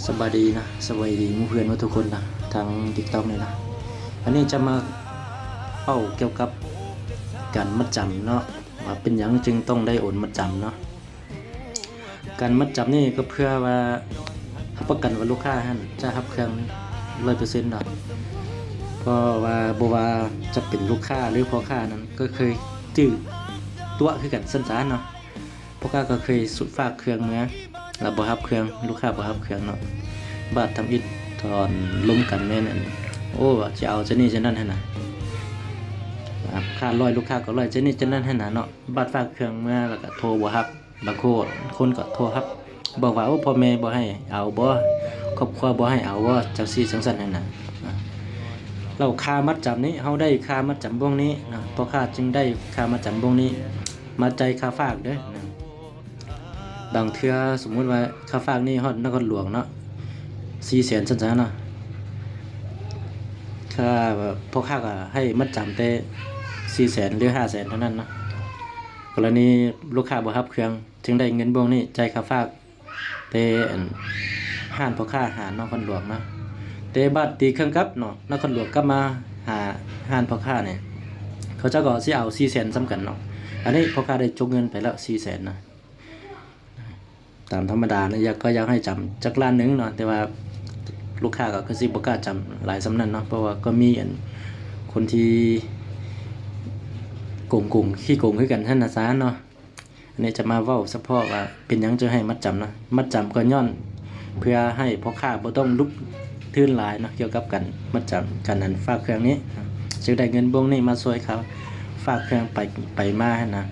สบายดีนะสบายดีหมู่เพื่อนว่าทุกคนนะทาง TikTok เลยนะอันนี้จะมาเป้าเกี่ยวกับการมัดจำเนาะว่าเป็นหยังจึงต้องได้โอนมัดจำเนาะการมัดจำนี่ก็เพื่อว่ารับประกันว่าลูกค้าท่านจะรับเครื่อง 100% เนาะเพราะว่าบ่ว่าจะเป็นลูกค้าหรือพ่อค้านั้นก็เคยจื้อตัวคือกันสั้นๆเนาะพ่อค้าก็เคยสุดฝากเครื่องเมื่อแล้วบ่รับเครื่องลูกค้าบ่รับเครื่องเนาะบาดทำอิฐถอนล้มกันแม่นั่นโอ้จะเอาจะนี่จะนั่นให้น่ะค่าร้อยลูกค้าก็ร้อยจะนี่จะนั่นให้น่ะเนาะบาดฝากเครื่องเมื่อแล้วก็โทรบ่รับบางคนก็โทรรับบอกว่าโอ้พ่อแม่บ่ให้เอาบ่ครอบครัวบ่ให้เอาบ่จังซี่จังซั่นให้น่ะเราค่ามัดจำนี้เฮาได้ค่ามัดจำวงนี้นะเพราะค่าจึงได้ค่ามัดจำวงนี้มาใจค่าฝากเด้อนะบางเทื่อสมมุติว่าค่าฝากนี่ฮอดนครหลวงเนาะ400,000ซั่นซะเนาะค่าพ่อค้าก็ให้มัดจำแต่400,000หรือ500,000เท่านั้นเนาะกรณีลูกค้าบ่รับเครื่องจึงได้เงินวงนี้จ่ายค่าฝากแต่ห้านพ่อค้าหานครหลวงเนาะแต่บัดตีเครื่องกลับเนาะนครหลวงกลับมาหาห้านพ่อค้าเนี่ยเขาเจ้าก็สิเอา400,000ซ้ำกันเนาะอันนี้พ่อค้าได้จกเงินไปแล้ว400,000นะตามธรรมดานะก็อยากให้จำจักล้านนึงเนาะแต่ว่าลูกค้าก็คือสิบ่กล้าจำหลายสำนั้นเนาะเพราะว่าก็มีคนที่โกงขี้โกงคือกันท่านนะซะเนาะอันนี้จะมาเว้าเฉพาะว่าเป็นหยังจะให้มัดจำนะมัดจำก็ย้อนเพื่อให้พ่อค้าบ่ต้องลุกทื่นหลายเนาะเกี่ยวกับกันมัดจำกันนั้นฝากเครื่องนี้จึงได้เงินบงนี้มาช่วยเขาฝากเครื่องไปมานะ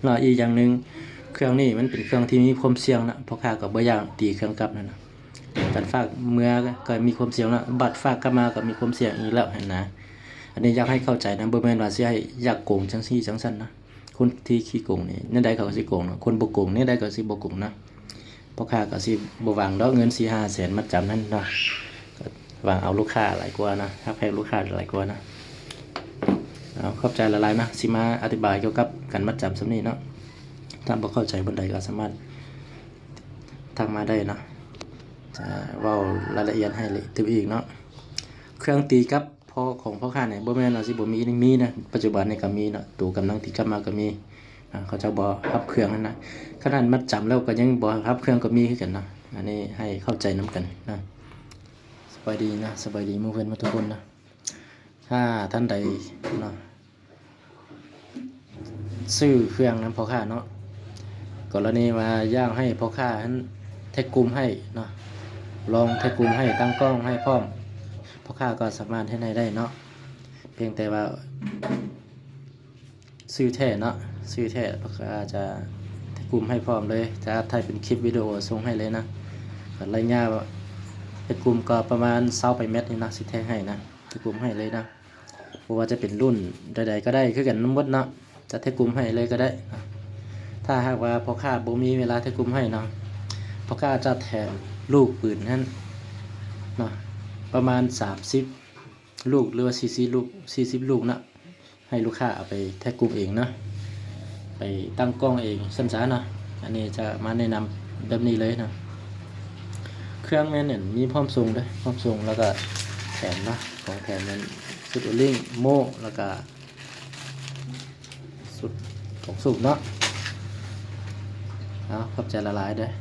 แล้วอีกอย่างนึงเครื่องนี้มันเป็นเครื่องที่มีความเสี่ยงนะพ่อค้าก็บ่อยากตีเครื่องกลับนั่นนะการฝากเมื่อก็มีความเสี่ยงแล้วบัตรฝากกลับมาก็มีความเสี่ยงอีกแล้วนะอันนี้อยากให้เข้าใจนะบ่แม่นว่าสิให้อยากโกงจังซี่จังซั่นนะคนที่ขี้โกงนี่แนวใดเขาก็สิโกงนะคนบ่โกงแนวใดก็สิบ่โกงนะพ่อค้าก็สิบ่วางดอกเงิน 4-5 แสนมัดจำนั้นเนาะก็วางเอาลูกค้าหลายกว่านะถ้าแพ้ลูกค้าหลายกว่านะเอาเข้าใจละลายนะสิมาอธิบายเกี่ยวกับการมัดจำส่ำนี้เนาะถ้าบ่เข้าใจบนใดก็สามารถทักมาได้เนาะจะเว้ารายละเอียดให้เลยตึกอีกเนาะเครื่องตีกับพ่อของพ่อค้าเนี่ยบ่แม่นว่าสิบ่มีนะปัจจุบันนี่ก็มีเนาะตัวกำลังตีกลับมาก็มีเขาจะบ่รับเครื่องนั่นนะขนาดมัดจำแล้วก็ยังบ่รับเครื่องก็มีคือกันนะอันนี้ให้เข้าใจนํกันนะสบายดีนะสบายดีหมู่เพื่อนทุกคนนะถ้าท่านใดเนาะซื้อเครื่องนั้นพ่อค้าเนาะกรณีว่าย่างให้พ่อค้านั้นแท็กกลุ่มให้เนาะลองแท็กกลุ่มให้ตั้งกล้องให้พร้อมพ่อค้าก็สามารถให้ได้เนาะเพียงแต่ว่าซื้อแท้เนาะซื้อแท้พ่อค้าจะแท็กกลุ่มให้พร้อมเลยจะถ่ายเป็นคลิปวิดีโอส่งให้เลยนะรายงานว่าแท็กกลุ่มก็ประมาณ20 ไปเมตรนี่นะสิแท้ให้นะแท็กกลุ่มให้เลยนะเพราะว่าจะเป็นรุ่นใดๆก็ได้คือกันทั้งหมดเนาะจะแท็กกลุ่มให้เลยก็ได้นะถ้าหากว่าพ่อค้าบ่มีเวลาแท็กกลุ่มให้เนาะพ่อค้าจะแถมลูกปืนนั้นเนาะประมาณ30ลูกหรือว่า40ลูกนะให้ลูกค้าเอาไปแท็กกลุ่มเองนะไปตั้งกล้องเองสั้นๆเนาะอันนี้จะมาแนะนำแบบนี้เลยนะเครื่องแม่นเนี่ยมีพร้อมส่งด้วยพร้อมส่งแล้วก็แถมนะของแถมนั้นสุดลิงโม่แล้วก็สุดของสุกเนาะเอาขอบใจละลายด้วย